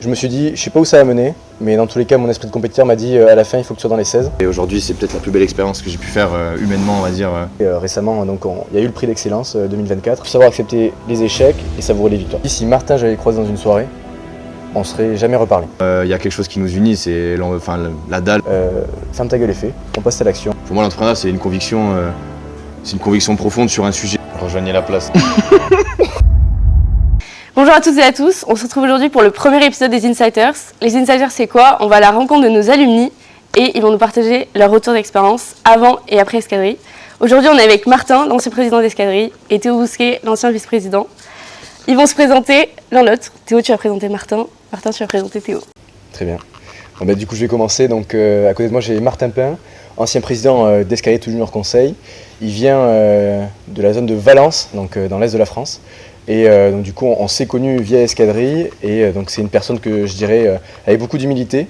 Je me suis dit, je sais pas où ça va mener, mais dans tous les cas, mon esprit de compétiteur m'a dit à la fin, il faut que tu sois dans les 16. Et aujourd'hui, c'est peut-être la plus belle expérience que j'ai pu faire humainement, on va dire. Et, récemment, donc, il y a eu le prix d'excellence 2024. Il faut savoir accepter les échecs et savourer les victoires. Si Martin, j'avais croisé dans une soirée, on serait jamais reparlé. Il y a quelque chose qui nous unit, c'est la dalle. Ferme ta gueule et fais, on passe à l'action. Pour moi, l'entrepreneuriat, c'est une conviction profonde sur un sujet. Rejoignez la place. Bonjour à toutes et à tous, on se retrouve aujourd'hui pour le premier épisode des Insiders. Les Insiders, c'est quoi? On va à la rencontre de nos alumni et ils vont nous partager leur retour d'expérience avant et après Escadrille. Aujourd'hui, on est avec Martin, l'ancien président d'Escadrille, et Théo Bousquet, l'ancien vice-président. Ils vont se présenter l'un l'autre. Théo, tu vas présenter Martin. Martin, tu vas présenter Théo. Très bien. Bon, du coup, je vais commencer. Donc, à côté de moi, j'ai Martin Pin, ancien président d'Escadrille Tout Junior Conseil. Il vient de la zone de Valence, donc dans l'est de la France. Et donc du coup, on s'est connus via Escadrille, et donc c'est une personne que je dirais avec beaucoup d'humilité,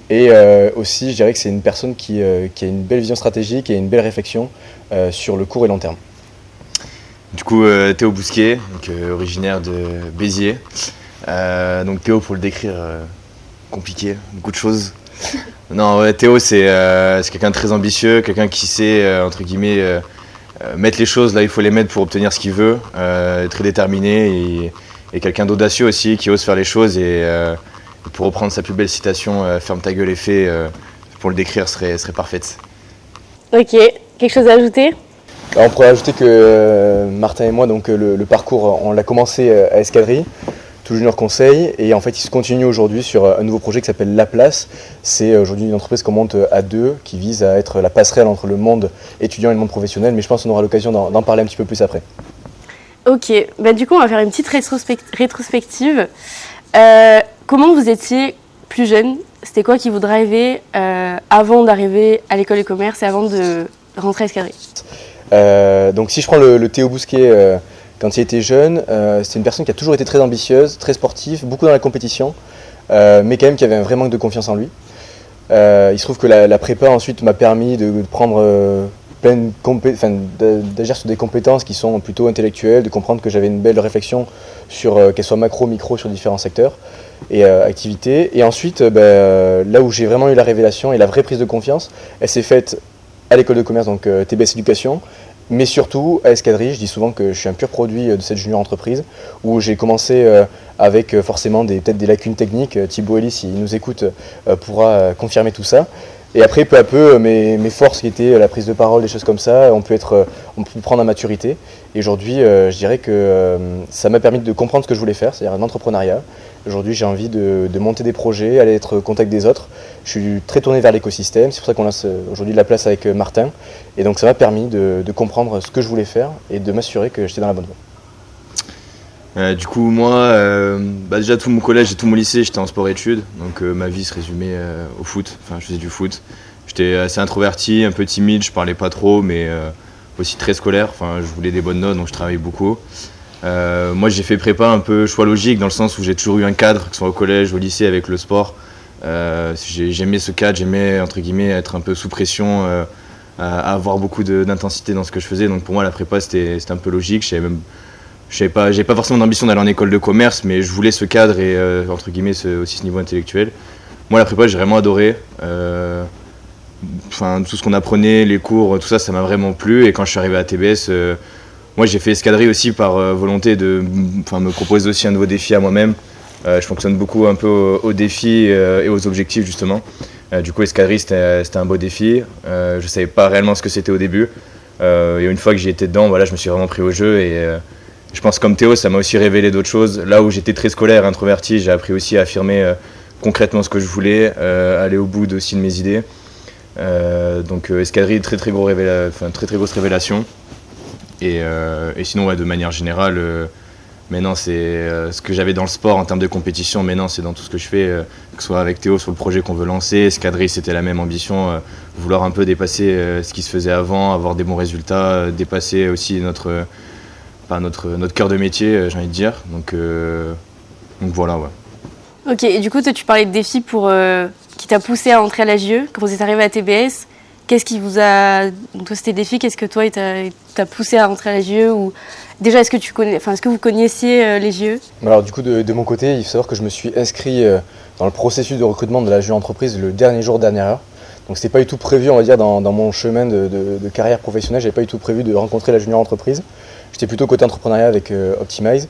et aussi je dirais que c'est une personne qui a une belle vision stratégique et une belle réflexion sur le court et long terme. Du coup, Théo Bousquet, donc, originaire de Béziers. Donc Théo, pour le décrire, compliqué, beaucoup de choses. Non, ouais, Théo, c'est quelqu'un de très ambitieux, quelqu'un qui sait, entre guillemets, mettre les choses là où il faut les mettre pour obtenir ce qu'il veut, très déterminé, et quelqu'un d'audacieux aussi qui ose faire les choses, et pour reprendre sa plus belle citation, ferme ta gueule et fais, pour le décrire serait parfaite. Ok, quelque chose à ajouter? Alors, on pourrait ajouter que Martin et moi, donc, le parcours, on l'a commencé à Escadrille, Tout Junior Conseil, et en fait il se continue aujourd'hui sur un nouveau projet qui s'appelle La Place. C'est aujourd'hui une entreprise qu'on monte à deux, qui vise à être la passerelle entre le monde étudiant et le monde professionnel, mais je pense qu'on aura l'occasion d'en parler un petit peu plus après. Ok, du coup on va faire une petite rétrospective. Comment vous étiez plus jeune? C'était quoi qui vous drivait avant d'arriver à l'école de commerce et avant de rentrer à Escadrille? Donc si je prends le Théo Bousquet, quand il était jeune, c'était une personne qui a toujours été très ambitieuse, très sportive, beaucoup dans la compétition, mais quand même qui avait un vrai manque de confiance en lui. Il se trouve que la prépa ensuite m'a permis de prendre d'agir sur des compétences qui sont plutôt intellectuelles, de comprendre que j'avais une belle réflexion sur qu'elle soit macro, micro, sur différents secteurs et activités. Et ensuite, là où j'ai vraiment eu la révélation et la vraie prise de confiance, elle s'est faite à l'école de commerce, donc TBS Éducation, mais surtout à Escadrille. Je dis souvent que je suis un pur produit de cette junior entreprise, où j'ai commencé avec forcément peut-être des lacunes techniques. Thibaut Elie, s'il nous écoute, pourra confirmer tout ça. Et après, peu à peu, mes forces qui étaient la prise de parole, des choses comme ça, on peut prendre en maturité. Et aujourd'hui, je dirais que ça m'a permis de comprendre ce que je voulais faire, c'est-à-dire l'entrepreneuriat. Aujourd'hui, j'ai envie de monter des projets, aller être au contact des autres. Je suis très tourné vers l'écosystème, c'est pour ça qu'on a aujourd'hui de la place avec Martin. Et donc ça m'a permis de comprendre ce que je voulais faire et de m'assurer que j'étais dans la bonne voie. Du coup, moi, déjà tout mon collège et tout mon lycée, j'étais en sport-études, donc ma vie se résumait au foot. Enfin, je faisais du foot. J'étais assez introverti, un peu timide, je parlais pas trop, mais aussi très scolaire. Enfin, je voulais des bonnes notes, donc je travaillais beaucoup. Moi, j'ai fait prépa un peu choix logique, dans le sens où j'ai toujours eu un cadre, que ce soit au collège, au lycée, avec le sport. J'aimais ce cadre, j'aimais, entre guillemets, être un peu sous pression, à avoir beaucoup d'intensité dans ce que je faisais. Donc pour moi, la prépa, c'était un peu logique. J'avais pas forcément d'ambition d'aller en école de commerce, mais je voulais ce cadre et, entre guillemets, aussi ce niveau intellectuel. Moi, la prépa, j'ai vraiment adoré. Tout ce qu'on apprenait, les cours, tout ça, ça m'a vraiment plu. Et quand je suis arrivé à TBS, moi, j'ai fait Escadrille aussi par volonté de me proposer aussi un nouveau défi à moi-même. Je fonctionne beaucoup un peu aux défis et aux objectifs, justement. Du coup, Escadrille, c'était un beau défi. Je savais pas réellement ce que c'était au début. Et une fois que j'y étais dedans, voilà, je me suis vraiment pris au jeu. Et je pense comme Théo, ça m'a aussi révélé d'autres choses. Là où j'étais très scolaire, introverti, j'ai appris aussi à affirmer concrètement ce que je voulais, aller au bout aussi de mes idées. Donc Escadrille, très grosse révélation. Et sinon, ouais, de manière générale, maintenant c'est ce que j'avais dans le sport en termes de compétition, maintenant c'est dans tout ce que je fais, que ce soit avec Théo sur le projet qu'on veut lancer. Escadrille, c'était la même ambition, vouloir un peu dépasser ce qui se faisait avant, avoir des bons résultats, dépasser aussi notre cœur de métier, j'ai envie de dire. Donc voilà, ouais. Ok, et du coup toi tu parlais de défis qui t'a poussé à entrer à la JE. Quand vous êtes arrivé à TBS, qu'est-ce qui vous a... Donc toi c'était des filles, qu'est-ce que toi t'a poussé à rentrer à la JE ou... Déjà, est-ce que vous connaissiez les JE? Alors du coup, de mon côté, il faut savoir que je me suis inscrit dans le processus de recrutement de la JE Entreprise le dernier jour, dernière heure. Donc c'était pas du tout prévu, on va dire, dans mon chemin de carrière professionnelle, j'avais pas du tout prévu de rencontrer la junior entreprise. J'étais plutôt côté entrepreneuriat avec Optimize.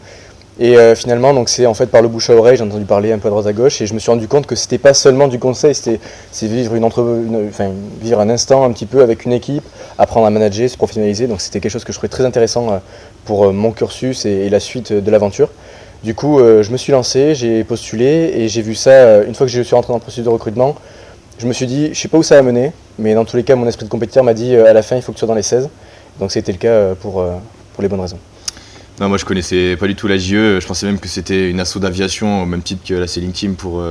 Et finalement, donc c'est en fait par le bouche à oreille, j'ai entendu parler un peu à droite à gauche et je me suis rendu compte que c'était pas seulement du conseil, c'est vivre vivre un instant un petit peu avec une équipe, apprendre à manager, se professionnaliser. Donc c'était quelque chose que je trouvais très intéressant pour mon cursus et la suite de l'aventure. Du coup, je me suis lancé, j'ai postulé et j'ai vu ça une fois que je suis rentré dans le processus de recrutement. Je me suis dit, je sais pas où ça va mener, mais dans tous les cas, mon esprit de compétiteur m'a dit à la fin, il faut que tu sois dans les 16. Donc c'était le cas pour les bonnes raisons. Non, moi je connaissais pas du tout la JE, je pensais même que c'était une asso d'aviation au même titre que la Sailing Team pour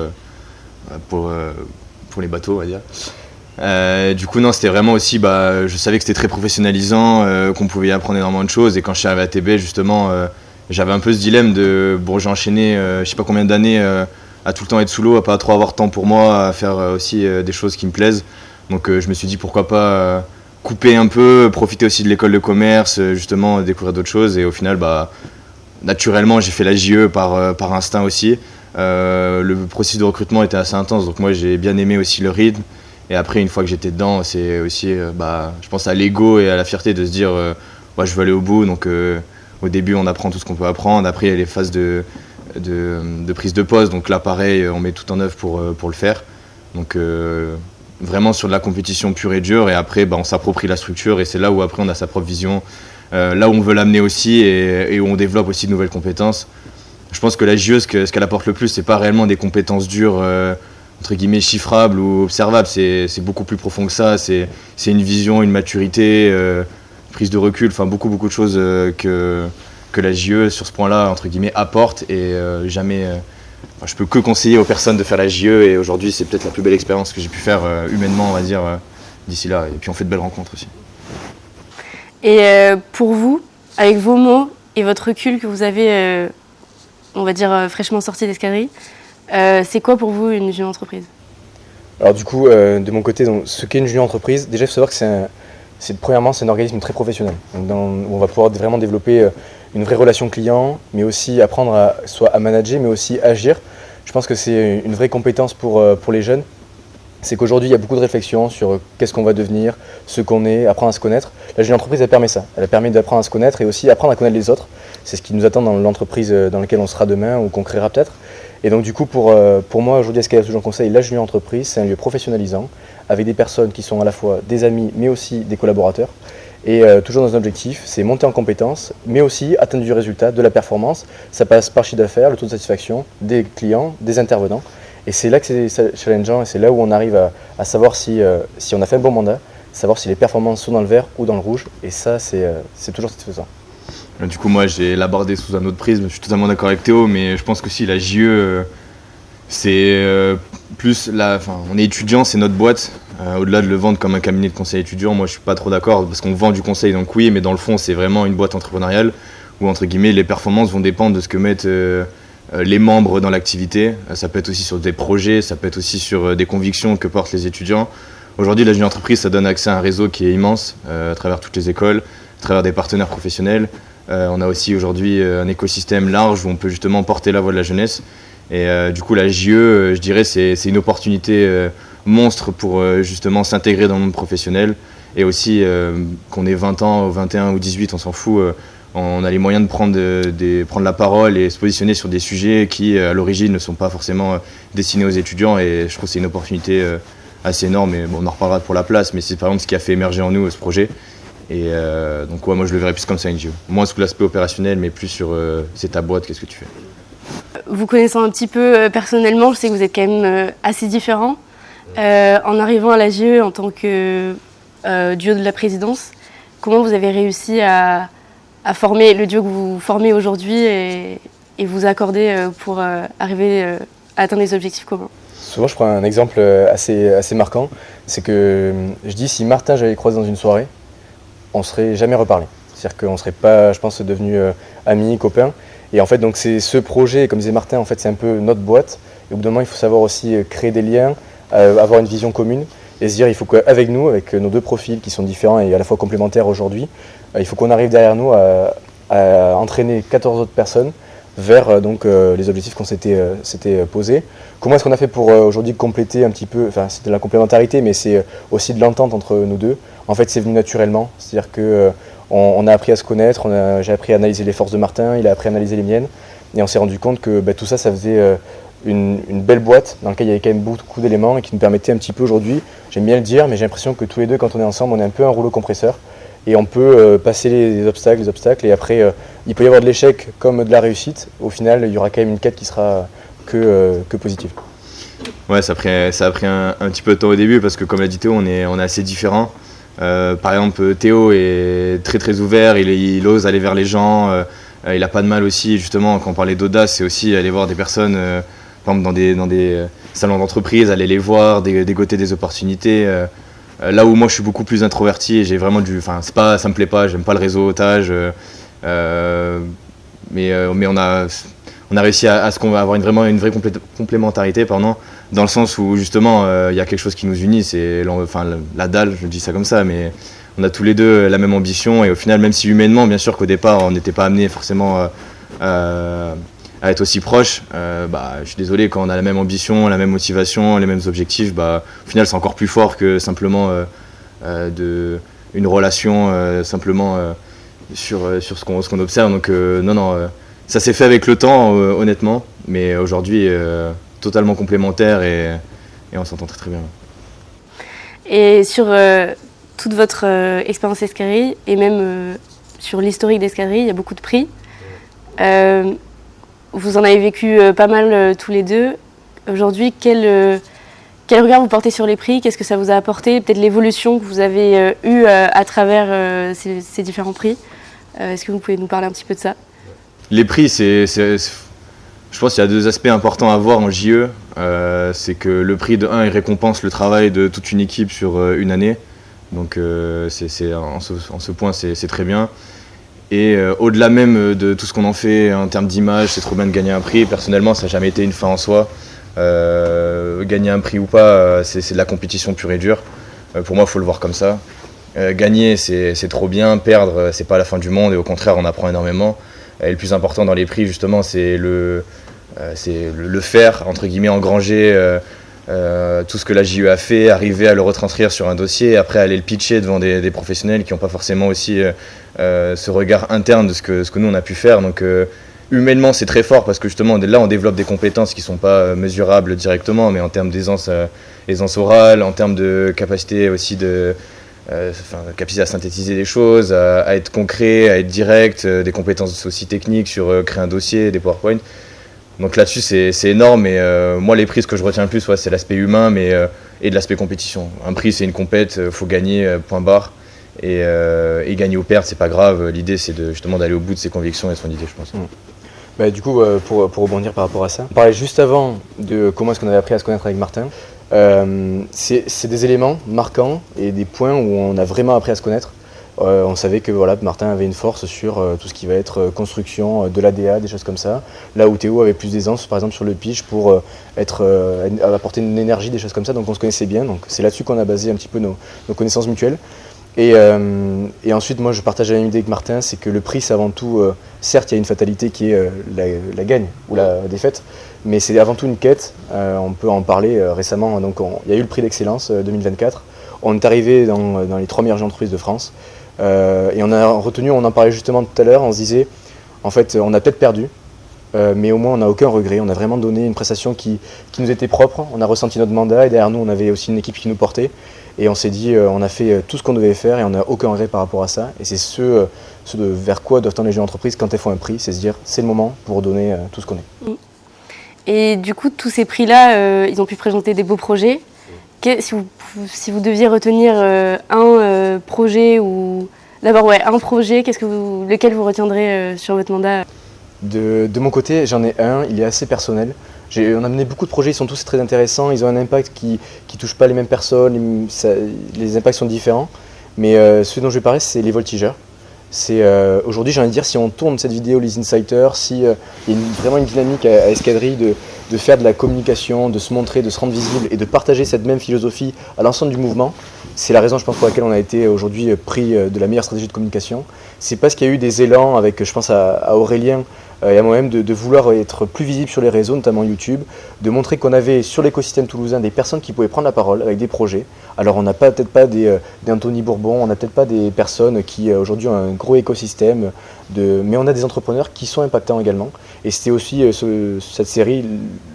les bateaux, on va dire. Du coup non, c'était vraiment aussi, je savais que c'était très professionnalisant, qu'on pouvait y apprendre énormément de choses et quand je suis arrivé à TB justement, j'avais un peu ce dilemme de, bon j'ai enchaîné je sais pas combien d'années à tout le temps être sous l'eau, à pas trop avoir de temps pour moi, à faire aussi des choses qui me plaisent. Donc je me suis dit pourquoi pas couper un peu, profiter aussi de l'école de commerce, justement découvrir d'autres choses et au final naturellement j'ai fait la JE par instinct aussi. Le processus de recrutement était assez intense donc moi j'ai bien aimé aussi le rythme et après une fois que j'étais dedans c'est aussi je pense à l'ego et à la fierté de se dire je veux aller au bout donc au début on apprend tout ce qu'on peut apprendre, après il y a les phases de prise de poste donc là pareil on met tout en œuvre pour le faire donc vraiment sur de la compétition pure et dure et après on s'approprie la structure et c'est là où après on a sa propre vision, là où on veut l'amener aussi et où on développe aussi de nouvelles compétences. Je pense que la JE, ce qu'elle apporte le plus, c'est pas réellement des compétences dures entre guillemets chiffrables ou observables, c'est beaucoup plus profond que ça, c'est une vision, une maturité, prise de recul, enfin beaucoup de choses que la JE sur ce point-là entre guillemets apporte et jamais je peux que conseiller aux personnes de faire la JE et aujourd'hui c'est peut-être la plus belle expérience que j'ai pu faire humainement on va dire d'ici là et puis on fait de belles rencontres aussi. Et pour vous, avec vos mots et votre recul que vous avez on va dire fraîchement sorti d'escadrille, c'est quoi pour vous une junior entreprise? Alors du coup, de mon côté, donc, ce qu'est une junior entreprise, déjà il faut savoir que premièrement c'est un organisme très professionnel, donc où on va pouvoir vraiment développer une vraie relation client, mais aussi apprendre soit à manager, mais aussi agir. Je pense que c'est une vraie compétence pour les jeunes. C'est qu'aujourd'hui, il y a beaucoup de réflexions sur qu'est-ce qu'on va devenir, ce qu'on est, apprendre à se connaître. La junior entreprise, elle permet ça. Elle a permis d'apprendre à se connaître et aussi apprendre à connaître les autres. C'est ce qui nous attend dans l'entreprise dans laquelle on sera demain ou qu'on créera peut-être. Et donc du coup, pour moi, aujourd'hui, SKF Toujours Conseil, la junior entreprise, c'est un lieu professionnalisant, avec des personnes qui sont à la fois des amis, mais aussi des collaborateurs. Et toujours dans un objectif, c'est monter en compétences, mais aussi atteindre du résultat, de la performance. Ça passe par chiffre d'affaires, le taux de satisfaction des clients, des intervenants. Et c'est là que c'est challengeant et c'est là où on arrive à savoir si on a fait un bon mandat, savoir si les performances sont dans le vert ou dans le rouge. Et ça, c'est toujours satisfaisant. Du coup, moi, j'ai l'abordé sous un autre prisme. Je suis totalement d'accord avec Théo, mais je pense que si la JE, c'est plus on est étudiant, c'est notre boîte. Au-delà de le vendre comme un cabinet de conseil étudiant, moi je suis pas trop d'accord parce qu'on vend du conseil donc oui, mais dans le fond c'est vraiment une boîte entrepreneuriale où entre guillemets les performances vont dépendre de ce que mettent les membres dans l'activité. Ça peut être aussi sur des projets, ça peut être aussi sur des convictions que portent les étudiants. Aujourd'hui la junior entreprise ça donne accès à un réseau qui est immense à travers toutes les écoles, à travers des partenaires professionnels. On a aussi aujourd'hui un écosystème large où on peut justement porter la voix de la jeunesse. Et du coup la JE, je dirais c'est une opportunité monstre pour justement s'intégrer dans le monde professionnel et aussi qu'on ait 20 ans, 21 ou 18, on s'en fout, on a les moyens de prendre la parole et se positionner sur des sujets qui à l'origine ne sont pas forcément destinés aux étudiants et je trouve que c'est une opportunité assez énorme et on en reparlera pour la place mais c'est par exemple ce qui a fait émerger en nous ce projet et donc moi je le verrais plus comme ça une JE, moins sous l'aspect opérationnel mais plus sur c'est ta boîte, qu'est-ce que tu fais. Vous connaissant un petit peu personnellement, je sais que vous êtes quand même assez différents. En arrivant à la JE en tant que duo de la présidence, comment vous avez réussi à former le duo que vous formez aujourd'hui et vous accorder pour arriver à atteindre les objectifs communs? Souvent, je prends un exemple assez marquant, c'est que je dis si Martin j'avais croisé dans une soirée, on ne serait jamais reparlé. C'est-à-dire qu'on ne serait pas, je pense, devenus amis, copains. Et en fait, donc c'est ce projet, comme disait Martin, en fait, c'est un peu notre boîte. Et au bout d'un moment, il faut savoir aussi créer des liens, avoir une vision commune. et se dire il faut qu'avec nous, avec nos deux profils qui sont différents et à la fois complémentaires aujourd'hui, il faut qu'on arrive derrière nous à entraîner 14 autres personnes vers les objectifs qu'on s'était posés. Comment est-ce qu'on a fait pour aujourd'hui compléter un petit peu, enfin c'est de la complémentarité mais c'est aussi de l'entente entre nous deux. En fait c'est venu naturellement, c'est-à-dire que on a appris à se connaître, j'ai appris à analyser les forces de Martin, il a appris à analyser les miennes et on s'est rendu compte que tout ça faisait une belle boîte dans laquelle il y avait quand même beaucoup d'éléments et qui nous permettait un petit peu aujourd'hui, j'aime bien le dire, mais j'ai l'impression que tous les deux quand on est ensemble on est un peu un rouleau compresseur et on peut passer les obstacles et après il peut y avoir de l'échec comme de la réussite, au final il y aura quand même une quête qui sera que positive. Ouais, ça a pris un petit peu de temps au début parce que comme l'a dit Théo, on est assez différents. Par exemple, Théo est très très ouvert, il ose aller vers les gens, il a pas de mal aussi, justement, quand on parlait d'audace, c'est aussi aller voir des personnes, par exemple dans des salons d'entreprise, aller les voir, dégoter des opportunités. Là où moi je suis beaucoup plus introverti et j'ai vraiment ça me plaît pas, j'aime pas le réseautage, mais on a réussi à avoir vraiment une vraie complémentarité, dans le sens où justement il y a quelque chose qui nous unit, c'est la dalle, je dis ça comme ça, mais on a tous les deux la même ambition et au final, même si humainement, bien sûr qu'au départ on n'était pas amenés forcément à être aussi proches, je suis désolé, quand on a la même ambition, la même motivation, les mêmes objectifs, au final c'est encore plus fort que simplement une relation simplement sur ce qu'on observe. Donc ça s'est fait avec le temps, honnêtement, mais aujourd'hui totalement complémentaire et on s'entend très très bien. Et sur toute votre expérience escadrille et même sur l'historique d'escadrille, il y a beaucoup de prix. Vous en avez vécu pas mal tous les deux. Aujourd'hui, quel regard vous portez sur les prix? Qu'est-ce que ça vous a apporté? Peut-être l'évolution que vous avez eue à travers ces différents prix. Est-ce que vous pouvez nous parler un petit peu de ça? Les prix, je pense qu'il y a deux aspects importants à voir en JE. C'est que le prix de 1, il récompense le travail de toute une équipe sur une année. Donc en ce point, c'est très bien. Et au-delà même de tout ce qu'on en fait en termes d'image, c'est trop bien de gagner un prix. Personnellement, ça n'a jamais été une fin en soi. Gagner un prix ou pas, c'est de la compétition pure et dure. Pour moi, il faut le voir comme ça. Gagner, c'est trop bien. Perdre, c'est pas la fin du monde. Et au contraire, on apprend énormément. Et le plus important dans les prix, justement, c'est le faire, entre guillemets, engranger tout ce que la JE a fait, arriver à le retranscrire sur un dossier, après aller le pitcher devant des professionnels qui n'ont pas forcément aussi ce regard interne de ce que nous on a pu faire. Donc humainement c'est très fort parce que justement là on développe des compétences qui ne sont pas mesurables directement, mais en termes d'aisance orale, en termes de capacité aussi capacité à synthétiser des choses, à être concret, à être direct, des compétences aussi techniques sur créer un dossier, des PowerPoint. Donc là-dessus, c'est énorme. Et moi, les prix, ce que je retiens le plus, c'est l'aspect humain et de l'aspect compétition. Un prix, c'est une compète, il faut gagner, point barre. Et gagner ou perdre, c'est pas grave. L'idée, c'est justement d'aller au bout de ses convictions et de son idée, je pense. Du coup, pour rebondir par rapport à ça, on parlait juste avant de comment est-ce qu'on avait appris à se connaître avec Martin. C'est des éléments marquants et des points où on a vraiment appris à se connaître. On savait que Martin avait une force sur tout ce qui va être construction de l'ADA, des choses comme ça. Là où Théo avait plus d'aisance, par exemple sur le pitch, pour apporter une énergie, des choses comme ça. Donc on se connaissait bien. Donc c'est là-dessus qu'on a basé un petit peu nos connaissances mutuelles. Et ensuite, moi, je partage la même idée que Martin, c'est que le prix, c'est avant tout, certes, il y a une fatalité qui est la gagne ou la défaite, mais c'est avant tout une quête. On peut en parler récemment. Donc il y a eu le prix d'excellence 2024. On est arrivé dans les 3 meilleures entreprises de France. Et on a retenu, on en parlait justement tout à l'heure, on se disait, en fait, on a peut-être perdu, mais au moins on n'a aucun regret. On a vraiment donné une prestation qui nous était propre, on a ressenti notre mandat et derrière nous on avait aussi une équipe qui nous portait. Et on s'est dit, on a fait tout ce qu'on devait faire et on n'a aucun regret par rapport à ça. Et c'est ce vers quoi doivent tendre les jeunes entreprises quand elles font un prix, c'est se dire, c'est le moment pour donner tout ce qu'on est. Et du coup, tous ces prix-là, ils ont pu présenter des beaux projets. Si vous deviez retenir un projet ou d'abord un projet, lequel vous retiendrez sur votre mandat? De mon côté, j'en ai un, il est assez personnel. On a mené beaucoup de projets, ils sont tous très intéressants, ils ont un impact qui ne touche pas les mêmes personnes, les impacts sont différents. Mais ce dont je vais parler, c'est les voltigeurs. C'est aujourd'hui, j'ai envie de dire, si on tourne cette vidéo les Insiders, si il y a vraiment une dynamique à Escadrille de faire de la communication, de se montrer, de se rendre visible et de partager cette même philosophie à l'ensemble du mouvement. C'est la raison, je pense, pour laquelle on a été aujourd'hui pris de la meilleure stratégie de communication. C'est parce qu'il y a eu des élans avec, je pense à Aurélien et à moi-même, de vouloir être plus visible sur les réseaux, notamment YouTube, de montrer qu'on avait sur l'écosystème toulousain des personnes qui pouvaient prendre la parole avec des projets. Alors on n'a peut-être pas des Anthony Bourbon, on n'a peut-être pas des personnes qui aujourd'hui ont un gros écosystème, mais on a des entrepreneurs qui sont impactants également. Et c'était aussi cette série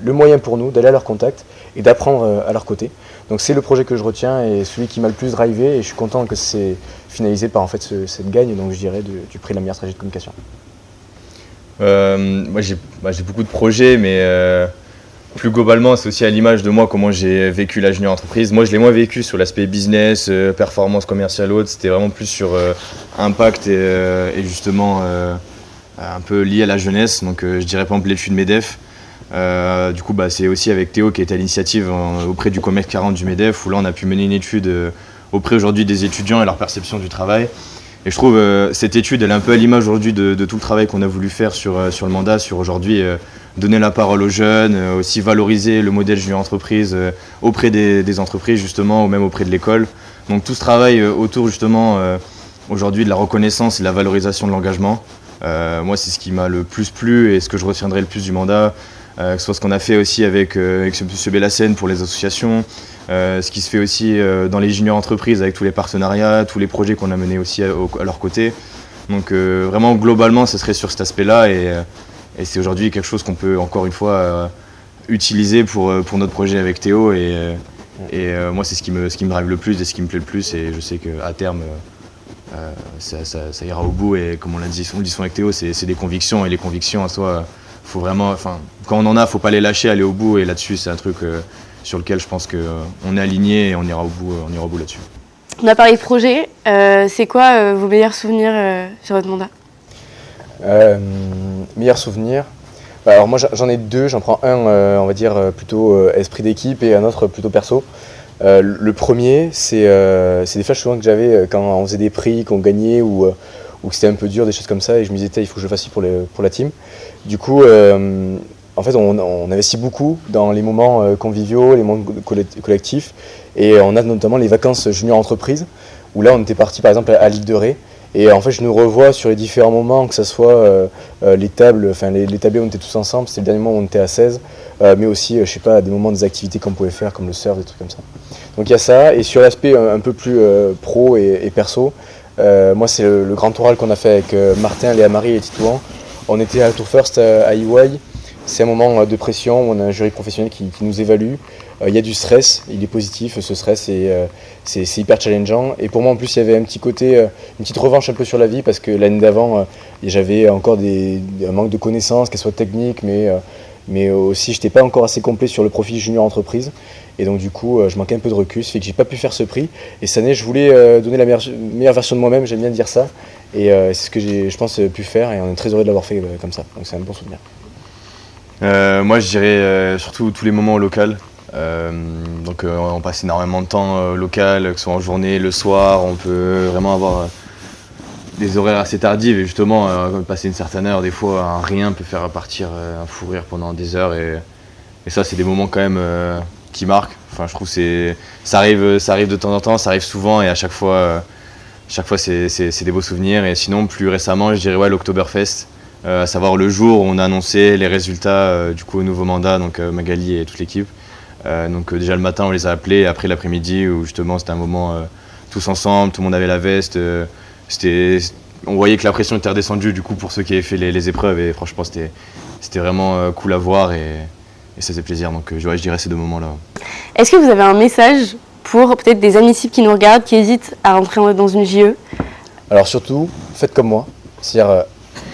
le moyen pour nous d'aller à leur contact et d'apprendre à leur côté. Donc c'est le projet que je retiens et celui qui m'a le plus drivé, et je suis content que c'est finalisé par en fait cette gagne, donc je dirais du prix de la meilleure stratégie de communication. Moi j'ai beaucoup de projets, mais plus globalement c'est aussi à l'image de moi comment j'ai vécu la junior entreprise. Moi je l'ai moins vécu sur l'aspect business, performance commerciale autre, c'était vraiment plus sur impact et justement un peu lié à la jeunesse, donc je dirais par exemple l'étude MEDEF. Du coup c'est aussi avec Théo qui est à l'initiative auprès du Comex 40 du MEDEF, où là on a pu mener une étude auprès aujourd'hui des étudiants et leur perception du travail. Et je trouve cette étude, elle est un peu à l'image aujourd'hui de tout le travail qu'on a voulu faire sur le mandat, sur aujourd'hui donner la parole aux jeunes, aussi valoriser le modèle junior entreprise auprès des entreprises justement, ou même auprès de l'école. Donc tout ce travail autour justement aujourd'hui de la reconnaissance et de la valorisation de l'engagement. Moi c'est ce qui m'a le plus plu et ce que je retiendrai le plus du mandat, que ce soit ce qu'on a fait aussi avec M. Bellassène pour les associations, ce qui se fait aussi dans les juniors entreprises avec tous les partenariats, tous les projets qu'on a menés aussi à leur côté. Donc vraiment globalement ce serait sur cet aspect-là et c'est aujourd'hui quelque chose qu'on peut encore une fois utiliser pour notre projet avec Théo et moi c'est ce qui me drive le plus et ce qui me plaît le plus, et je sais qu'à terme ça ira au bout, et comme on le dit souvent avec Théo, c'est des convictions, et les convictions en soi, faut vraiment, quand on en a, faut pas les lâcher, aller au bout, et là-dessus c'est un truc sur lequel je pense qu'on est aligné et on ira au bout là-dessus. On a parlé de projet, c'est quoi vos meilleurs souvenirs sur votre mandat ? Meilleurs souvenirs. Alors moi j'en ai deux, j'en prends un on va dire plutôt esprit d'équipe et un autre plutôt perso. Le premier c'est des flashs souvent que j'avais quand on faisait des prix, qu'on gagnait ou que c'était un peu dur, des choses comme ça, et je me disais il faut que je le fasse pour la team. Du coup en fait on investit beaucoup dans les moments conviviaux, les moments collectifs, et on a notamment les vacances junior entreprise où là on était parti par exemple à l'île de Ré. Et en fait, je nous revois sur les différents moments, que ce soit les tables, les tablés où on était tous ensemble, c'était le dernier moment où on était à 16, mais aussi, je sais pas, des moments, des activités qu'on pouvait faire, comme le surf, des trucs comme ça. Donc il y a ça, et sur l'aspect un peu plus pro et perso, moi c'est le grand oral qu'on a fait avec Martin, Léa-Marie et Titouan. On était à Tour First à EY. C'est un moment de pression où on a un jury professionnel qui nous évalue. Il y a du stress, il est positif ce stress, et c'est hyper challengeant. Et pour moi en plus il y avait un petit côté, une petite revanche un peu sur la vie, parce que l'année d'avant j'avais encore un manque de connaissances, qu'elles soient techniques, mais aussi j'étais pas encore assez complet sur le profil junior entreprise. Et donc du coup je manquais un peu de recul, ce fait que j'ai pas pu faire ce prix. Et cette année je voulais donner la meilleure version de moi-même, j'aime bien dire ça. Et c'est ce que j'ai, je pense, pu faire, et on est très heureux de l'avoir fait comme ça. Donc c'est un bon souvenir. Moi je dirais surtout tous les moments au local. Donc on passe énormément de temps local, que ce soit en journée, le soir, on peut vraiment avoir des horaires assez tardives, et justement passer une certaine heure, des fois un rien peut faire partir un fou rire pendant des heures, et ça c'est des moments quand même qui marquent. Enfin je trouve ça arrive de temps en temps, ça arrive souvent, et à chaque fois c'est des beaux souvenirs. Et sinon plus récemment je dirais l'Oktoberfest, à savoir le jour où on a annoncé les résultats du coup au nouveau mandat, donc Magali et toute l'équipe. Donc déjà le matin on les a appelés, et après l'après-midi où justement c'était un moment tous ensemble, tout le monde avait la veste, on voyait que la pression était redescendue du coup pour ceux qui avaient fait les épreuves, et franchement c'était vraiment cool à voir, et ça faisait plaisir. Donc je dirais ces deux moments-là. Est-ce que vous avez un message pour peut-être des amis cibles qui nous regardent, qui hésitent à rentrer dans une JE ? Alors surtout, faites comme moi, c'est-à-dire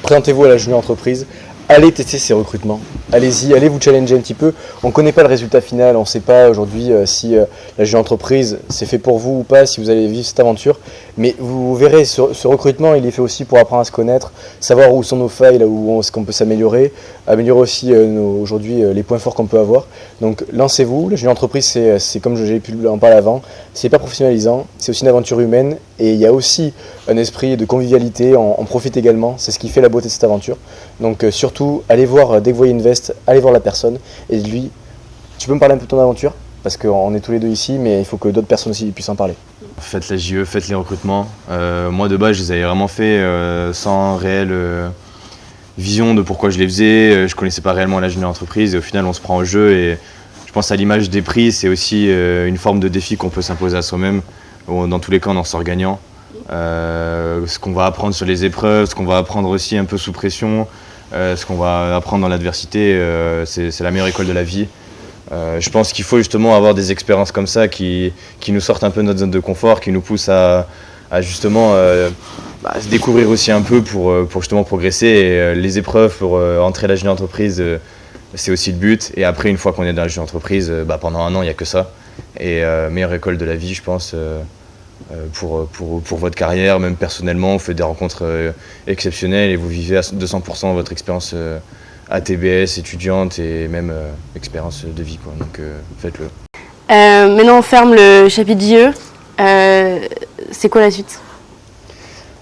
présentez-vous à la junior entreprise. Allez tester ces recrutements, allez-y, allez vous challenger un petit peu. On ne connaît pas le résultat final, on ne sait pas aujourd'hui si la junior entreprise c'est fait pour vous ou pas, si vous allez vivre cette aventure. Mais vous verrez, ce recrutement, il est fait aussi pour apprendre à se connaître, savoir où sont nos failles, là où est-ce qu'on peut s'améliorer, améliorer aussi aujourd'hui les points forts qu'on peut avoir. Donc lancez-vous, la junior entreprise, c'est comme j'ai pu en parler avant, c'est pas professionnalisant, c'est aussi une aventure humaine et il y a aussi un esprit de convivialité, on profite également, c'est ce qui fait la beauté de cette aventure. Donc surtout, allez voir, dès que vous voyez une veste, allez voir la personne et lui, tu peux me parler un peu de ton aventure? Parce qu'on est tous les deux ici, mais il faut que d'autres personnes aussi puissent en parler. Faites la JE, faites les recrutements. Moi de base je les avais vraiment fait sans réelle vision de pourquoi je les faisais. Je connaissais pas réellement la junior entreprise et au final on se prend au jeu et je pense à l'image des prix, c'est aussi une forme de défi qu'on peut s'imposer à soi-même. Dans tous les cas on en sort gagnant. Ce qu'on va apprendre sur les épreuves, ce qu'on va apprendre aussi un peu sous pression, ce qu'on va apprendre dans l'adversité, c'est la meilleure école de la vie. Je pense qu'il faut justement avoir des expériences comme ça qui nous sortent un peu de notre zone de confort, qui nous poussent à justement se découvrir aussi un peu pour justement progresser. Et les épreuves pour entrer à la junior entreprise, c'est aussi le but. Et après, une fois qu'on est dans la junior entreprise, pendant un an, il n'y a que ça. Et meilleure école de la vie, je pense, pour votre carrière, même personnellement. Vous faites des rencontres exceptionnelles et vous vivez à 200% votre expérience ATBS, étudiante et même expérience de vie, quoi. Donc faites-le. Maintenant on ferme le chapitre JE. C'est quoi la suite?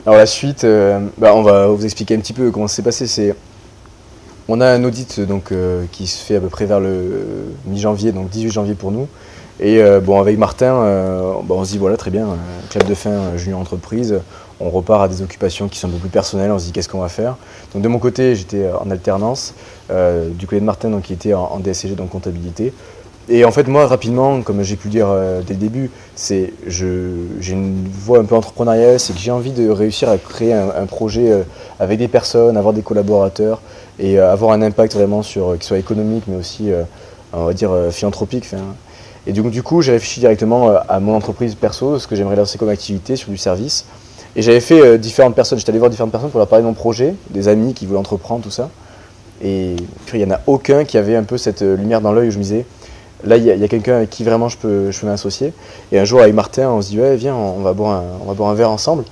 Alors la suite, on va vous expliquer un petit peu comment ça s'est passé. On a un audit donc, qui se fait à peu près vers le mi-janvier, donc 18 janvier pour nous. Et avec Martin, on se dit voilà très bien, clap de fin junior entreprise, on repart à des occupations qui sont un peu plus personnelles, on se dit qu'est-ce qu'on va faire. Donc de mon côté j'étais en alternance, du côté de Martin donc, qui était en DSCG, donc comptabilité. Et en fait moi rapidement, comme j'ai pu le dire dès le début, j'ai une voie un peu entrepreneuriale, c'est que j'ai envie de réussir à créer un projet avec des personnes, avoir des collaborateurs et avoir un impact vraiment qui soit économique mais aussi on va dire philanthropique. Et du coup, j'ai réfléchi directement à mon entreprise perso, ce que j'aimerais lancer comme activité sur du service. Et j'avais fait différentes personnes, j'étais allé voir différentes personnes pour leur parler de mon projet, des amis qui voulaient entreprendre, tout ça. Et il n'y en a aucun qui avait un peu cette lumière dans l'œil où je me disais, là, il y a quelqu'un avec qui vraiment je peux m'associer. Et un jour, avec Martin, on se dit, ouais, viens, on va boire un verre ensemble.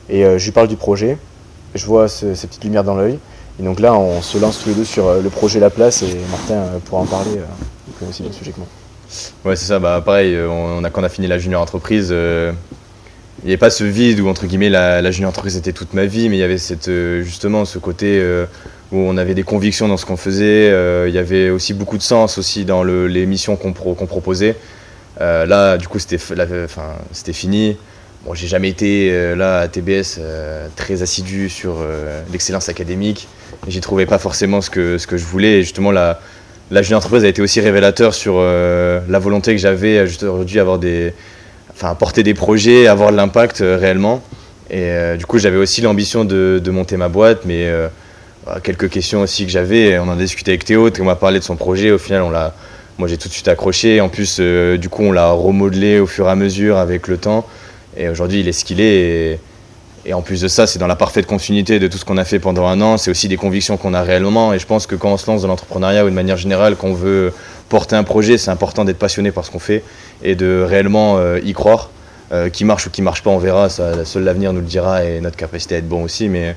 Et je lui parle du projet, je vois ces petites lumières dans l'œil. Et donc là, on se lance tous les deux sur le projet La Place et Martin pourra en parler, il connaît aussi bien le sujet que moi. Ouais, c'est ça, pareil, quand on a fini la junior entreprise, il n'y avait pas ce vide où entre guillemets la junior entreprise était toute ma vie, mais il y avait justement ce côté où on avait des convictions dans ce qu'on faisait, il y avait aussi beaucoup de sens aussi dans les missions qu'on proposait. Là, du coup, c'était fini. Bon, j'ai jamais été là à TBS très assidu sur l'excellence académique. J'y trouvais pas forcément ce que je voulais. Et justement, la junior entreprise a été aussi révélateur sur la volonté que j'avais aujourd'hui porter des projets, avoir de l'impact réellement. Et du coup, j'avais aussi l'ambition de monter ma boîte, mais quelques questions aussi que j'avais. On en a discuté avec Théo, Théo m'a parlé de son projet. Au final, moi j'ai tout de suite accroché. En plus, du coup, on l'a remodelé au fur et à mesure avec le temps. Et aujourd'hui, il est ce qu'il est. Et en plus de ça, c'est dans la parfaite continuité de tout ce qu'on a fait pendant un an. C'est aussi des convictions qu'on a réellement. Et je pense que quand on se lance dans l'entrepreneuriat ou de manière générale, qu'on veut porter un projet, c'est important d'être passionné par ce qu'on fait et de réellement y croire. Qui marche ou qui marche pas, on verra. Seul l'avenir nous le dira et notre capacité à être bon aussi. Mais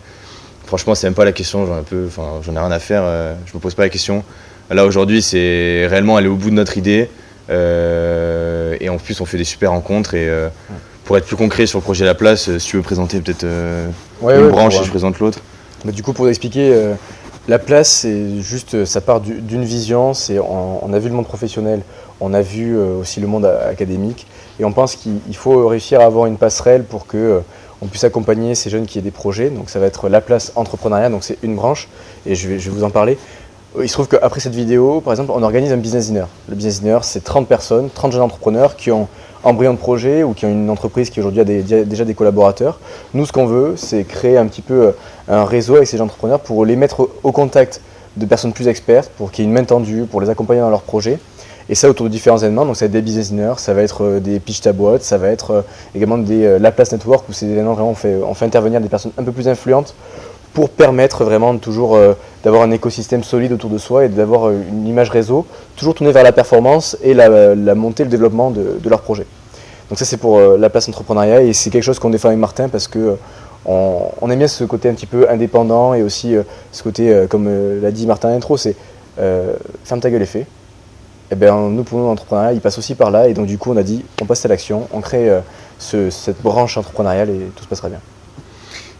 franchement, c'est même pas la question. J'en ai rien à faire. Je me pose pas la question. Là, aujourd'hui, c'est réellement aller au bout de notre idée. Et en plus, on fait des super rencontres. Pour être plus concret sur le projet La Place, si tu veux présenter peut-être une branche et je présente l'autre. Du coup, pour expliquer, La Place, c'est juste, ça part d'une vision. On a vu le monde professionnel, on a vu aussi le monde académique, et on pense qu'il faut réussir à avoir une passerelle pour que on puisse accompagner ces jeunes qui aient des projets. Donc ça va être La Place Entrepreneuriat, donc c'est une branche, et je vais vous en parler. Il se trouve qu'après cette vidéo, par exemple, on organise un business dinner. Le business dinner, c'est 30 personnes, 30 jeunes entrepreneurs qui ont embryon de projet ou qui ont une entreprise qui aujourd'hui a déjà des collaborateurs. Nous, ce qu'on veut, c'est créer un petit peu un réseau avec ces jeunes entrepreneurs pour les mettre au contact de personnes plus expertes, pour qu'il y ait une main tendue, pour les accompagner dans leurs projets. Et ça autour de différents événements, donc ça va être des business dinners, ça va être des pitch ta boîte, ça va être également des La Place Network, où c'est des événements vraiment on fait intervenir des personnes un peu plus influentes pour permettre vraiment toujours d'avoir un écosystème solide autour de soi et d'avoir une image réseau, toujours tournée vers la performance et la montée, le développement de leur projet. Donc ça c'est pour la place entrepreneuriat et c'est quelque chose qu'on défend avec Martin parce que on aime bien ce côté un petit peu indépendant et aussi ce côté, comme l'a dit Martin à l'intro, c'est ferme ta gueule et fais. Et bien nous pour nous l'entrepreneuriat il passe aussi par là et donc du coup on a dit on passe à l'action, on crée cette branche entrepreneuriale et tout se passera bien.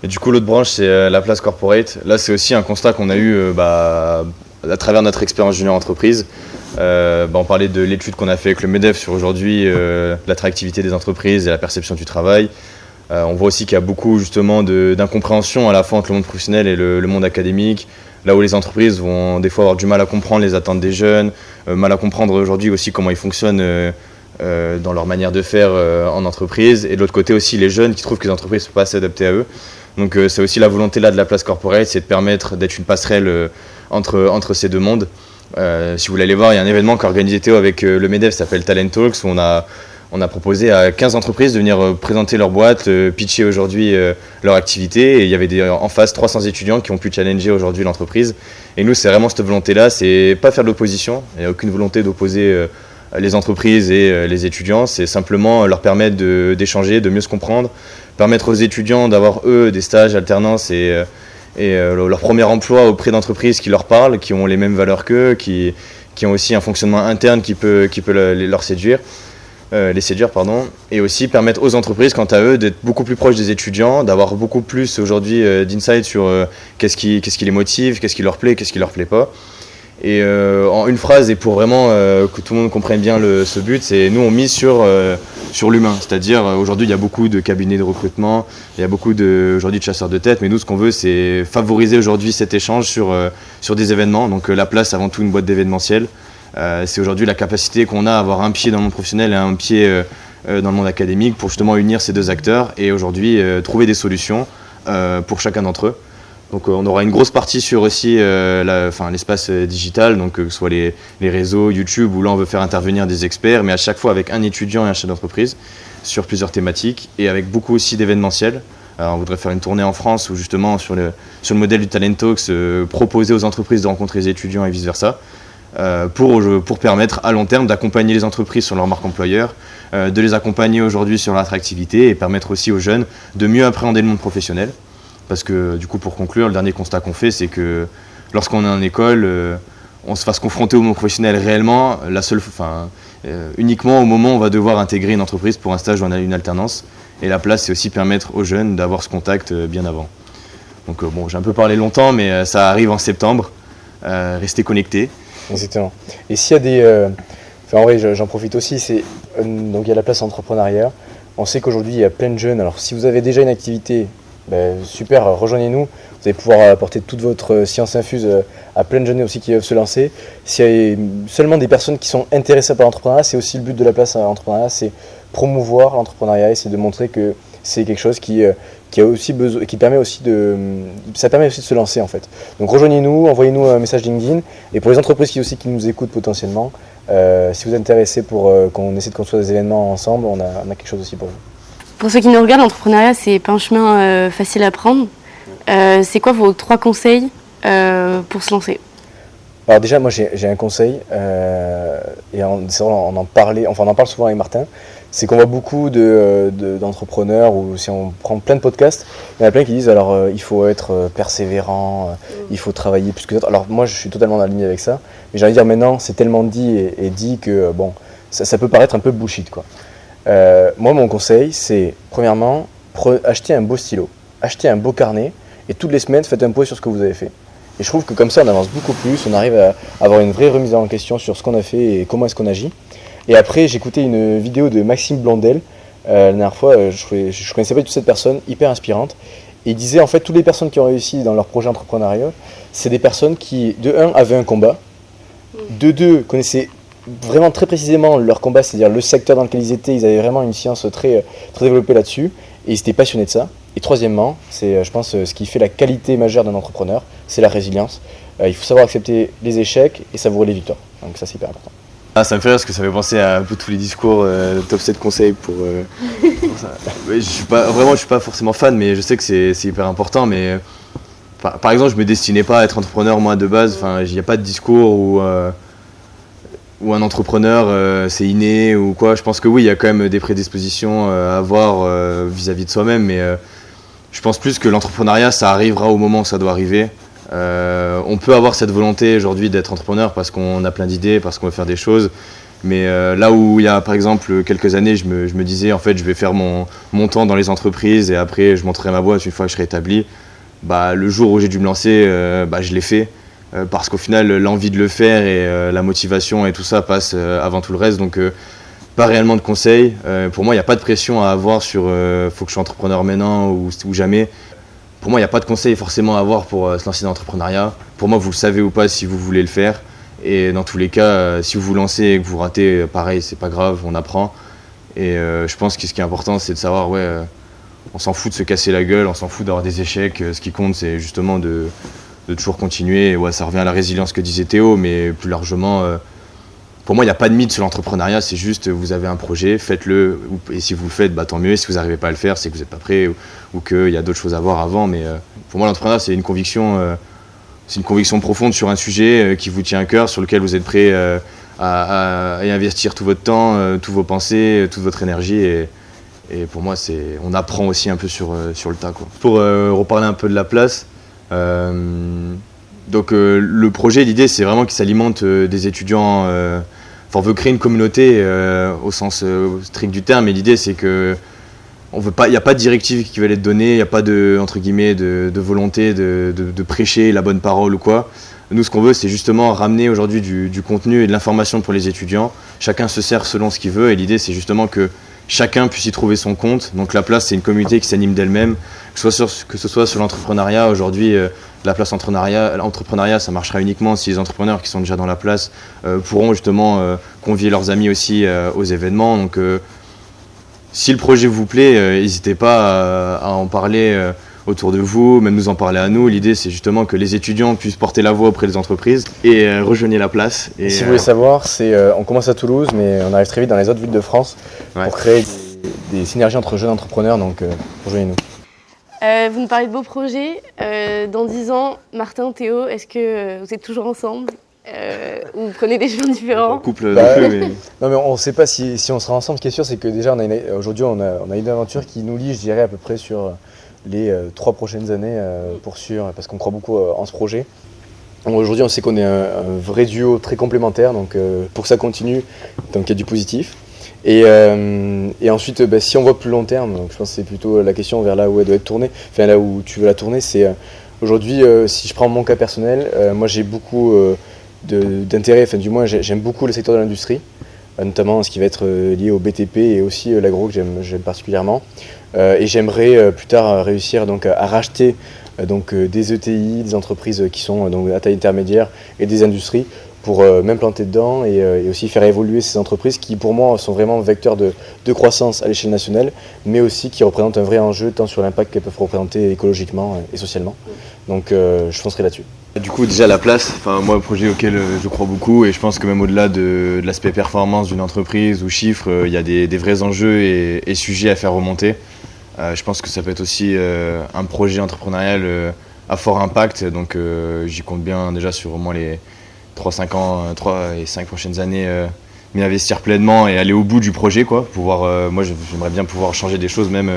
Et du coup l'autre branche c'est la place corporate. Là c'est aussi un constat qu'on a eu à travers notre expérience junior entreprise. On parlait de l'étude qu'on a fait avec le MEDEF sur aujourd'hui l'attractivité des entreprises et la perception du travail. On voit aussi qu'il y a beaucoup justement d'incompréhension à la fois entre le monde professionnel et le monde académique, là où les entreprises vont des fois avoir du mal à comprendre les attentes des jeunes, mal à comprendre aujourd'hui aussi comment ils fonctionnent dans leur manière de faire en entreprise, et de l'autre côté aussi les jeunes qui trouvent que les entreprises ne sont pas assez adaptées à eux. Donc c'est aussi la volonté là de la place corporate, c'est de permettre d'être une passerelle entre ces deux mondes. Si vous voulez aller voir, il y a un événement qu'a organisé Théo avec le MEDEF, ça s'appelle Talent Talks, où on a proposé à 15 entreprises de venir présenter leur boîte, pitcher aujourd'hui leur activité. Et il y avait en face 300 étudiants qui ont pu challenger aujourd'hui l'entreprise. Et nous, c'est vraiment cette volonté-là, c'est pas faire de l'opposition. Il n'y a aucune volonté d'opposer les entreprises et les étudiants. C'est simplement leur permettre d'échanger, de mieux se comprendre, permettre aux étudiants d'avoir, eux, des stages, alternances et leur premier emploi auprès d'entreprises qui leur parlent, qui ont les mêmes valeurs qu'eux, qui ont aussi un fonctionnement interne qui peut leur séduire. Les séduire, et aussi permettre aux entreprises, quant à eux, d'être beaucoup plus proches des étudiants, d'avoir beaucoup plus aujourd'hui d'insight sur qu'est-ce qui les motive, qu'est-ce qui leur plaît, qu'est-ce qui leur plaît pas. Et en une phrase, et pour vraiment que tout le monde comprenne bien ce but, c'est nous on mise sur l'humain, c'est-à-dire aujourd'hui il y a beaucoup de cabinets de recrutement, il y a beaucoup aujourd'hui de chasseurs de tête, mais nous ce qu'on veut c'est favoriser aujourd'hui cet échange sur des événements, donc la place avant tout une boîte d'événementiel. C'est aujourd'hui la capacité qu'on a à avoir un pied dans le monde professionnel et un pied dans le monde académique pour justement unir ces deux acteurs et aujourd'hui trouver des solutions pour chacun d'entre eux. Donc on aura une grosse partie sur aussi l'espace digital, donc que ce soit les réseaux, YouTube, où là on veut faire intervenir des experts, mais à chaque fois avec un étudiant et un chef d'entreprise sur plusieurs thématiques et avec beaucoup aussi d'événementiels. On voudrait faire une tournée en France où justement sur le modèle du Talent Talks, proposer aux entreprises de rencontrer les étudiants et vice-versa. Pour permettre à long terme d'accompagner les entreprises sur leur marque employeur, de les accompagner aujourd'hui sur l'attractivité et permettre aussi aux jeunes de mieux appréhender le monde professionnel. Parce que du coup, pour conclure, le dernier constat qu'on fait, c'est que lorsqu'on est en école, on se fasse confronter au monde professionnel réellement, uniquement au moment où on va devoir intégrer une entreprise pour un stage ou une alternance. Et la place, c'est aussi permettre aux jeunes d'avoir ce contact bien avant. Donc j'ai un peu parlé longtemps, mais ça arrive en septembre. Restez connectés. Exactement. Et s'il y a des... en vrai, j'en profite aussi, donc il y a la place entrepreneuriat. On sait qu'aujourd'hui, il y a plein de jeunes. Alors, si vous avez déjà une activité, super, rejoignez-nous. Vous allez pouvoir apporter toute votre science infuse à plein de jeunes aussi qui peuvent se lancer. S'il y a seulement des personnes qui sont intéressées par l'entrepreneuriat, c'est aussi le but de la place entrepreneuriat, c'est promouvoir l'entrepreneuriat et c'est de montrer que c'est quelque chose qui a aussi besoin, qui permet aussi ça permet aussi de se lancer en fait. Donc rejoignez-nous, envoyez-nous un message LinkedIn et pour les entreprises qui nous écoutent potentiellement, si vous êtes intéressés pour qu'on essaie de construire des événements ensemble, on a quelque chose aussi pour vous. Pour ceux qui nous regardent, l'entrepreneuriat c'est pas un chemin facile à prendre. C'est quoi vos 3 conseils pour se lancer? Alors déjà moi j'ai un conseil et on en parle souvent avec Martin. C'est qu'on voit beaucoup d'entrepreneurs, ou si on prend plein de podcasts, il y en a plein qui disent alors il faut être persévérant, il faut travailler plus que d'autres. Alors moi je suis totalement en ligne avec ça, mais j'ai envie de dire maintenant c'est tellement dit et dit que ça peut paraître un peu bullshit quoi. Moi mon conseil c'est premièrement acheter un beau stylo, acheter un beau carnet et toutes les semaines faites un point sur ce que vous avez fait. Et je trouve que comme ça on avance beaucoup plus, on arrive à avoir une vraie remise en question sur ce qu'on a fait et comment est-ce qu'on agit. Et après, j'ai écouté une vidéo de Maxime Blondel. La dernière fois, je connaissais pas du tout cette personne, hyper inspirante. Et il disait, en fait, toutes les personnes qui ont réussi dans leur projet entrepreneurial, c'est des personnes qui, de 1, avaient un combat, de 2, connaissaient vraiment très précisément leur combat, c'est-à-dire le secteur dans lequel ils étaient, ils avaient vraiment une science très, très développée là-dessus, et ils étaient passionnés de ça. Et troisièmement, c'est, je pense, ce qui fait la qualité majeure d'un entrepreneur, c'est la résilience. Il faut savoir accepter les échecs et savourer les victoires. Donc ça, c'est hyper important. Ah, ça me fait rire parce que ça fait penser à un peu tous les discours top 7 conseils pour ça. Je suis pas forcément fan, mais je sais que c'est hyper important. Mais par exemple, je me destinais pas à être entrepreneur moi de base. Enfin, il n'y a pas de discours où ou un entrepreneur c'est inné ou quoi. Je pense que oui, il y a quand même des prédispositions à avoir vis-à-vis de soi-même, mais je pense plus que l'entrepreneuriat, ça arrivera au moment où ça doit arriver. On peut avoir cette volonté aujourd'hui d'être entrepreneur parce qu'on a plein d'idées, parce qu'on veut faire des choses. Mais là où il y a par exemple quelques années, je me disais en fait je vais faire mon temps dans les entreprises et après je monterai ma boîte une fois que je serai établi. Bah, le jour où j'ai dû me lancer, je l'ai fait. Parce qu'au final, l'envie de le faire et la motivation et tout ça passe avant tout le reste. Donc, pas réellement de conseils. Pour moi, il n'y a pas de pression à avoir sur faut que je sois entrepreneur maintenant ou jamais. Pour moi, il n'y a pas de conseils forcément à avoir pour se lancer dans l'entrepreneuriat. Pour moi, vous le savez ou pas si vous voulez le faire. Et dans tous les cas, si vous vous lancez et que vous ratez, pareil, c'est pas grave, on apprend. Et je pense que ce qui est important, c'est de savoir, on s'en fout de se casser la gueule, on s'en fout d'avoir des échecs. Ce qui compte, c'est justement de toujours continuer. Ouais, ça revient à la résilience que disait Théo, mais plus largement, pour moi, il n'y a pas de mythe sur l'entrepreneuriat, c'est juste, vous avez un projet, faites-le, et si vous le faites, tant mieux, et si vous n'arrivez pas à le faire, c'est que vous n'êtes pas prêt, ou qu'il y a d'autres choses à voir avant, mais pour moi, l'entrepreneuriat, c'est une conviction profonde sur un sujet qui vous tient à cœur, sur lequel vous êtes prêt à investir tout votre temps, toutes vos pensées, toute votre énergie, et pour moi, on apprend aussi un peu sur le tas, quoi. Pour reparler un peu de la place, donc le projet, l'idée, c'est vraiment qu'il s'alimente des étudiants. On veut créer une communauté au sens strict du terme, mais l'idée, c'est que il n'y a pas de directive qui va être donnée, il n'y a pas de, entre guillemets, de volonté de prêcher la bonne parole ou quoi. Nous, ce qu'on veut, c'est justement ramener aujourd'hui du contenu et de l'information pour les étudiants. Chacun se sert selon ce qu'il veut, et l'idée, c'est justement que chacun puisse y trouver son compte. Donc la place, c'est une communauté qui s'anime d'elle-même, que ce soit sur l'entrepreneuriat. Aujourd'hui, la place entrepreneuriat, ça marchera uniquement si les entrepreneurs qui sont déjà dans la place pourront justement convier leurs amis aussi aux événements. Donc si le projet vous plaît, n'hésitez pas à en parler autour de vous, même nous en parler à nous. L'idée, c'est justement que les étudiants puissent porter la voix auprès des entreprises et rejoignez la place. Et si vous voulez savoir, on commence à Toulouse, mais on arrive très vite dans les autres villes de France pour créer des synergies entre jeunes entrepreneurs, donc rejoignez-nous. Vous nous parlez de beaux projets. Dans 10 ans, Martin, Théo, est-ce que vous êtes toujours ensemble ou vous prenez des chemins différents? Couple non plus, mais... Non, mais on ne sait pas si on sera ensemble. Ce qui est sûr, c'est que déjà, aujourd'hui, on a une aventure qui nous lie, je dirais, à peu près sur les 3 prochaines années pour sûr, parce qu'on croit beaucoup en ce projet. Aujourd'hui, on sait qu'on est un vrai duo très complémentaire, donc pour que ça continue, donc il y a du positif. Et ensuite, si on voit plus long terme, donc je pense que c'est plutôt la question vers là où elle doit être tournée, enfin là où tu veux la tourner, c'est aujourd'hui, si je prends mon cas personnel, moi j'ai beaucoup d'intérêt, enfin du moins j'aime beaucoup le secteur de l'industrie, notamment ce qui va être lié au BTP et aussi l'agro que j'aime particulièrement. Et j'aimerais plus tard réussir donc, à racheter des ETI, des entreprises qui sont donc, à taille intermédiaire et des industries pour m'implanter dedans et aussi faire évoluer ces entreprises qui pour moi sont vraiment vecteurs de croissance à l'échelle nationale, mais aussi qui représentent un vrai enjeu tant sur l'impact qu'elles peuvent représenter écologiquement et socialement. Donc je foncerai là-dessus. Du coup, déjà la place, moi, un projet auquel je crois beaucoup, et je pense que même au-delà de l'aspect performance d'une entreprise ou chiffres, il y a des vrais enjeux et sujets à faire remonter. Je pense que ça peut être aussi un projet entrepreneurial à fort impact, donc j'y compte bien déjà sur au moins les 3 et 5 prochaines années, m'y investir pleinement et aller au bout du projet, quoi. Moi, j'aimerais bien pouvoir changer des choses même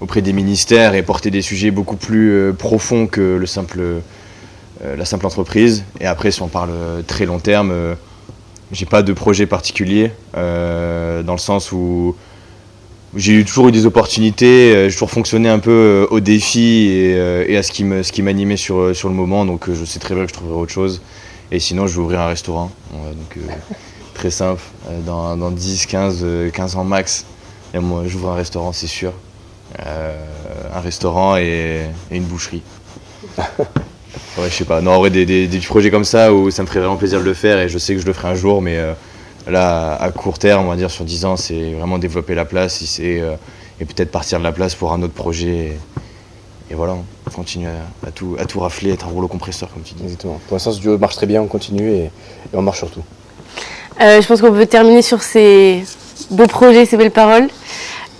auprès des ministères et porter des sujets beaucoup plus profonds que la simple entreprise. Et après, si on parle très long terme, j'ai pas de projet particulier dans le sens où j'ai toujours eu des opportunités, j'ai toujours fonctionné un peu au défi et à ce qui m'animait sur le moment, donc je sais très bien que je trouverai autre chose. Et sinon, je vais ouvrir un restaurant, donc très simple, dans 10, 15 ans max. Et moi, j'ouvre un restaurant, c'est sûr. Un restaurant et une boucherie. Ouais, je sais pas, non, en vrai, des projets comme ça où ça me ferait vraiment plaisir de le faire et je sais que je le ferai un jour, mais là, à court terme, on va dire sur 10 ans, c'est vraiment développer la place et peut-être partir de la place pour un autre projet. Et voilà, on continue à tout rafler, être un rouleau compresseur, comme tu dis. Exactement. Pour l'instant, ce duo marche très bien, on continue et on marche sur tout. Je pense qu'on peut terminer sur ces beaux projets, ces belles paroles.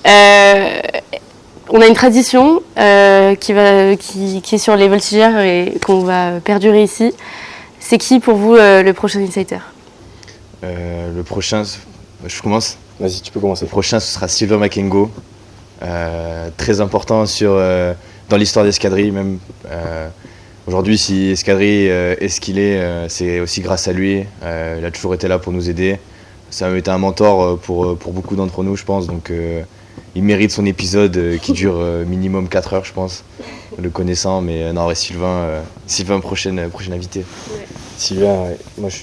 On a une tradition qui est sur les voltigeurs et qu'on va perdurer ici. C'est qui pour vous le prochain Insider ? Le prochain, je commence. Vas-y, tu peux commencer. Le prochain, ce sera Sylvain Makengo. Très important dans l'histoire d'Escadrille même. Aujourd'hui, si Escadrille est ce qu'il est, c'est aussi grâce à lui. Il a toujours été là pour nous aider. Ça a été un mentor pour beaucoup d'entre nous, je pense. Donc, il mérite son épisode qui dure minimum 4 heures, je pense, le connaissant. Mais non, ouais, Sylvain prochain invité. Ouais. Sylvain, ouais. Moi je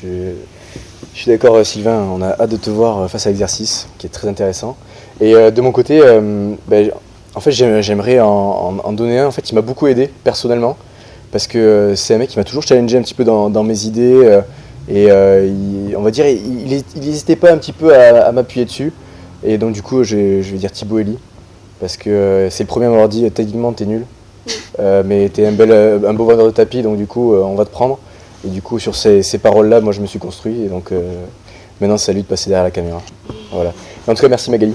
suis d'accord Sylvain, on a hâte de te voir face à l'exercice qui est très intéressant. Et de mon côté, en fait j'aimerais en donner un. En fait, il m'a beaucoup aidé personnellement parce que c'est un mec qui m'a toujours challengé un petit peu dans mes idées on va dire il n'hésitait pas un petit peu à m'appuyer dessus. Et donc du coup je vais dire Thibaut Elie parce que c'est le premier à m'avoir dit techniquement t'es nul, mais t'es un beau vendeur de tapis, donc du coup on va te prendre. Et du coup sur ces paroles-là, moi je me suis construit et donc maintenant c'est à lui de passer derrière la caméra. Voilà. Et en tout cas merci Magali.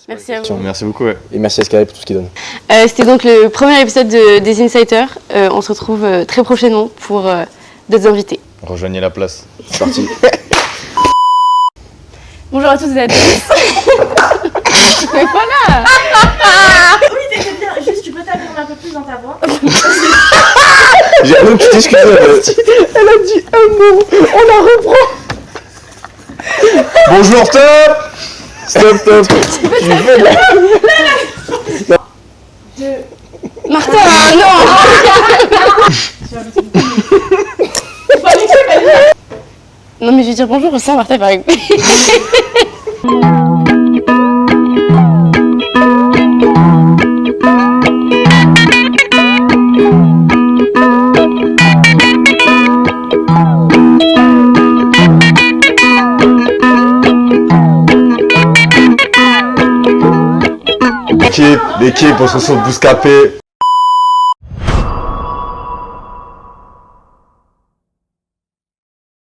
Merci à vous. Merci beaucoup. Ouais. Et merci à Escadrille pour tout ce qu'il donne. C'était donc le premier épisode des Insiders. On se retrouve très prochainement pour d'autres invités. Rejoignez la place. C'est parti. Bonjour à tous et à tous. Mais voilà. Oui, t'étais bien. Juste, tu peux t'affirmer un peu plus dans ta voix. J'ai un tu t'excuses. Elle a dit un mot. On la reprend. Bonjour, stop. Stop. Tu veux la... Martin, non. Non mais je vais dire bonjour sans Martin par exemple. L'équipe, on se sauve Bouscapé.